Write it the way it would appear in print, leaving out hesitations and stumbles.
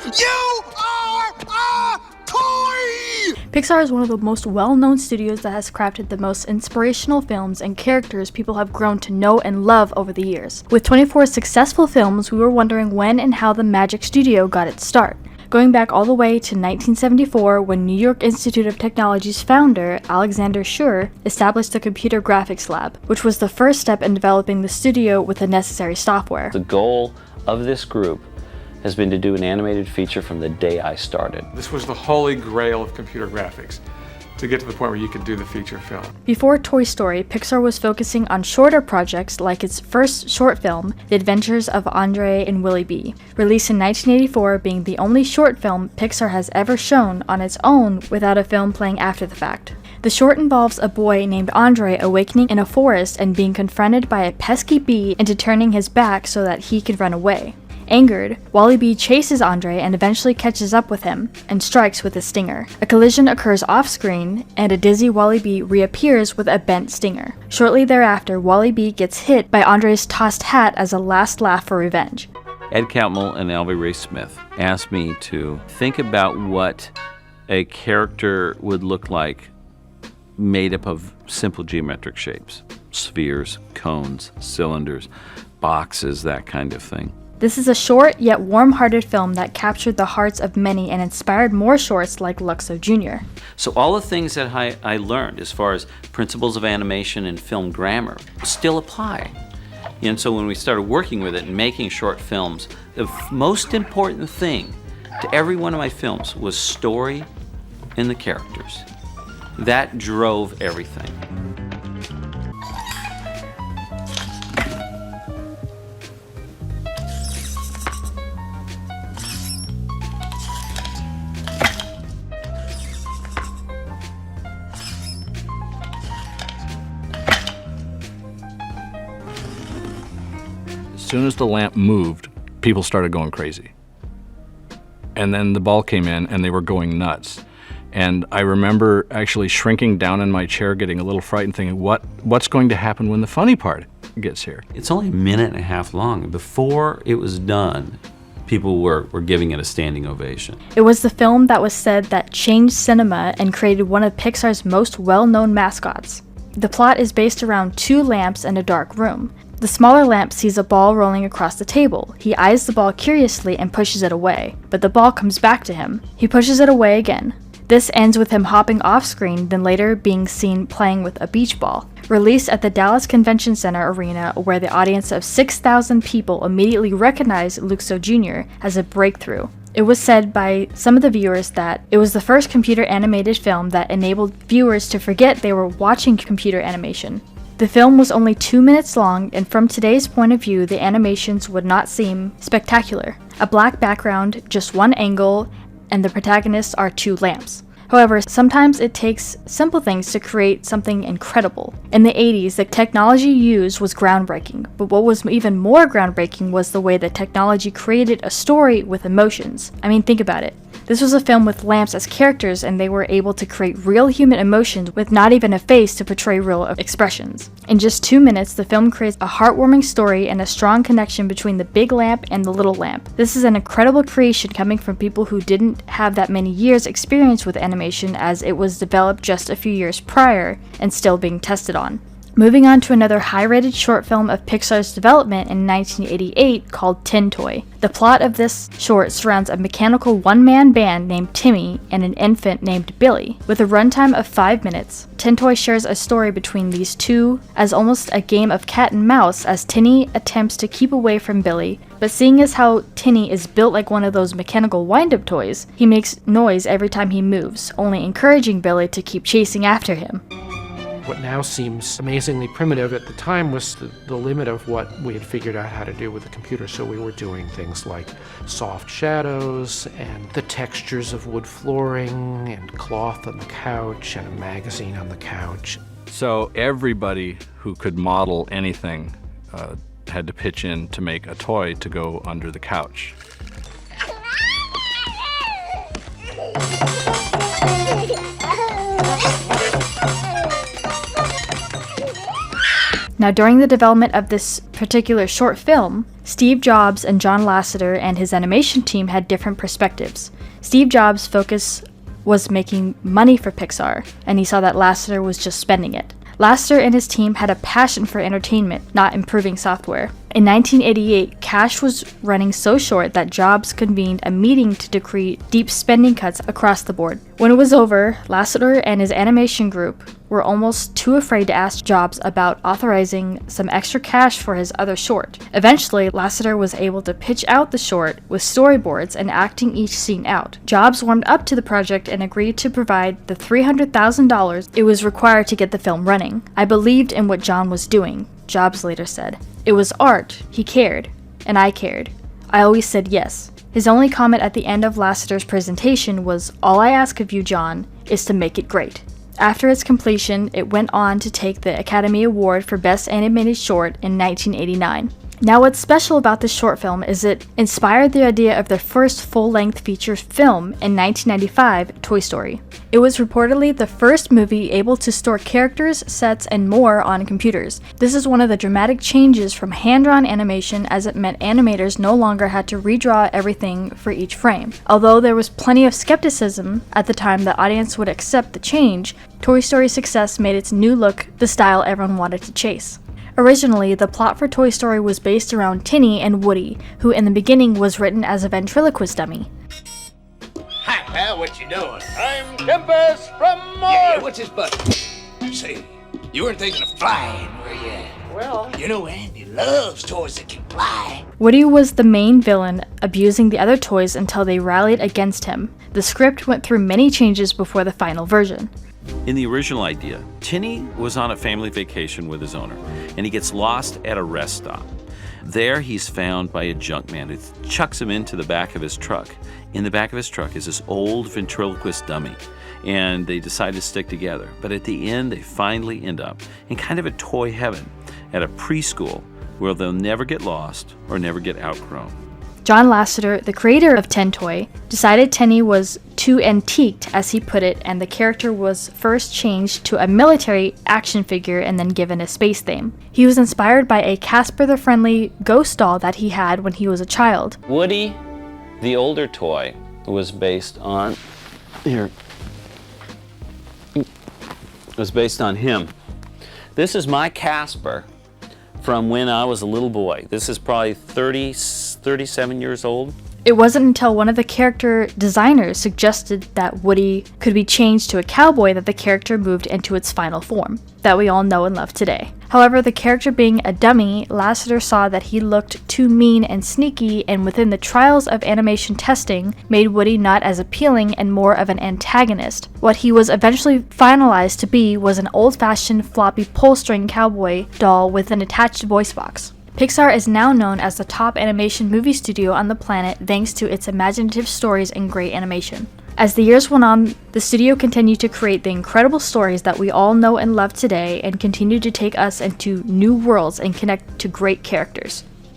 You are a toy! Pixar is one of the most well-known studios that has crafted the most inspirational films and characters people have grown to know and love over the years. With 24 successful films, we were wondering when and how the Magic Studio got its start. Going back all the way to 1974, when New York Institute of Technology's founder, Alexander Schur, established the Computer Graphics Lab, which was the first step in developing the studio with the necessary software. The goal of this group has been to do an animated feature from the day I started. This was the holy grail of computer graphics, to get to the point where you could do the feature film. Before Toy Story, Pixar was focusing on shorter projects like its first short film, The Adventures of Andre and Willie B, released in 1984, being the only short film Pixar has ever shown on its own without a film playing after the fact. The short involves a boy named Andre awakening in a forest and being confronted by a pesky bee into turning his back so that he can run away. Angered, Wally B chases Andre and eventually catches up with him and strikes with a stinger. A collision occurs off-screen, and a dizzy Wally B reappears with a bent stinger. Shortly thereafter, Wally B gets hit by Andre's tossed hat as a last laugh for revenge. Ed Catmull and Alvy Ray Smith asked me to think about what a character would look like made up of simple geometric shapes. Spheres, cones, cylinders, boxes, that kind of thing. This is a short yet warm-hearted film that captured the hearts of many and inspired more shorts like Luxo Jr. So all the things that I learned as far as principles of animation and film grammar still apply. And so when we started working with it and making short films, the most important thing to every one of my films was story and the characters. That drove everything. As soon as the lamp moved, people started going crazy. And then the ball came in and they were going nuts. And I remember actually shrinking down in my chair, getting a little frightened, thinking, what's going to happen when the funny part gets here? It's only a minute and a half long. Before it was done, people were giving it a standing ovation. It was the film that was said that changed cinema and created one of Pixar's most well-known mascots. The plot is based around two lamps in a dark room. The smaller lamp sees a ball rolling across the table. He eyes the ball curiously and pushes it away, but the ball comes back to him. He pushes it away again. This ends with him hopping off-screen, then later being seen playing with a beach ball. Released at the Dallas Convention Center Arena, where the audience of 6,000 people immediately recognized Luxo Jr. as a breakthrough. It was said by some of the viewers that it was the first computer animated film that enabled viewers to forget they were watching computer animation. The film was only 2 minutes long, and from today's point of view, the animations would not seem spectacular. A black background, just one angle, and the protagonists are two lamps. However, sometimes it takes simple things to create something incredible. In the 80s, the technology used was groundbreaking, but what was even more groundbreaking was the way the technology created a story with emotions. I mean, think about it. This was a film with lamps as characters, and they were able to create real human emotions with not even a face to portray real expressions. In just 2 minutes, the film creates a heartwarming story and a strong connection between the big lamp and the little lamp. This is an incredible creation coming from people who didn't have that many years experience with animation, as it was developed just a few years prior and still being tested on. Moving on to another high-rated short film of Pixar's development in 1988 called Tin Toy. The plot of this short surrounds a mechanical one-man band named Timmy and an infant named Billy. With a runtime of 5 minutes, Tin Toy shares a story between these two as almost a game of cat and mouse as Tinny attempts to keep away from Billy, but seeing as how Tinny is built like one of those mechanical wind-up toys, he makes noise every time he moves, only encouraging Billy to keep chasing after him. What now seems amazingly primitive at the time was the limit of what we had figured out how to do with the computer. So we were doing things like soft shadows and the textures of wood flooring and cloth on the couch and a magazine on the couch. So everybody who could model anything had to pitch in to make a toy to go under the couch. Now, during the development of this particular short film, Steve Jobs and John Lasseter and his animation team had different perspectives. Steve Jobs' focus was making money for Pixar, and he saw that Lasseter was just spending it. Lasseter and his team had a passion for entertainment, not improving software. In 1988, cash was running so short that Jobs convened a meeting to decree deep spending cuts across the board. When it was over, Lasseter and his animation group were almost too afraid to ask Jobs about authorizing some extra cash for his other short. Eventually, Lasseter was able to pitch out the short with storyboards and acting each scene out. Jobs warmed up to the project and agreed to provide the $300,000 it was required to get the film running. "I believed in what John was doing," Jobs later said. "It was art, he cared, and I cared. I always said yes." His only comment at the end of Lasseter's presentation was, "All I ask of you, John, is to make it great." After its completion, it went on to take the Academy Award for Best Animated Short in 1989. Now, what's special about this short film is it inspired the idea of their first full-length feature film in 1995, Toy Story. It was reportedly the first movie able to store characters, sets, and more on computers. This is one of the dramatic changes from hand-drawn animation, as it meant animators no longer had to redraw everything for each frame. Although there was plenty of skepticism at the time the audience would accept the change, Toy Story's success made its new look the style everyone wanted to chase. Originally, the plot for Toy Story was based around Tinny and Woody, who in the beginning was written as a ventriloquist dummy. Hi, pal, what you doing? I'm Tempest from Mars! Yeah, what's his butt? Say, you weren't thinking of flying, were you? Well, You know Andy loves toys that can fly. Woody was the main villain, abusing the other toys until they rallied against him. The script went through many changes before the final version. In the original idea, Tinny was on a family vacation with his owner, and he gets lost at a rest stop. There, he's found by a junk man who chucks him into the back of his truck. In the back of his truck is this old ventriloquist dummy, and they decide to stick together. But at the end, they finally end up in kind of a toy heaven at a preschool where they'll never get lost or never get outgrown. John Lasseter, the creator of Tentoy, decided Tinny was too antiqued, as he put it, and the character was first changed to a military action figure and then given a space theme. He was inspired by a Casper the Friendly ghost doll that he had when he was a child. Woody, the older toy, was based on him. This is my Casper from when I was a little boy. This is probably 37 years old. It wasn't until one of the character designers suggested that Woody could be changed to a cowboy that the character moved into its final form, that we all know and love today. However, the character being a dummy, Lasseter saw that he looked too mean and sneaky, and within the trials of animation testing, made Woody not as appealing and more of an antagonist. What he was eventually finalized to be was an old-fashioned floppy pull-string cowboy doll with an attached voice box. Pixar is now known as the top animation movie studio on the planet thanks to its imaginative stories and great animation. As the years went on, the studio continued to create the incredible stories that we all know and love today and continue to take us into new worlds and connect to great characters.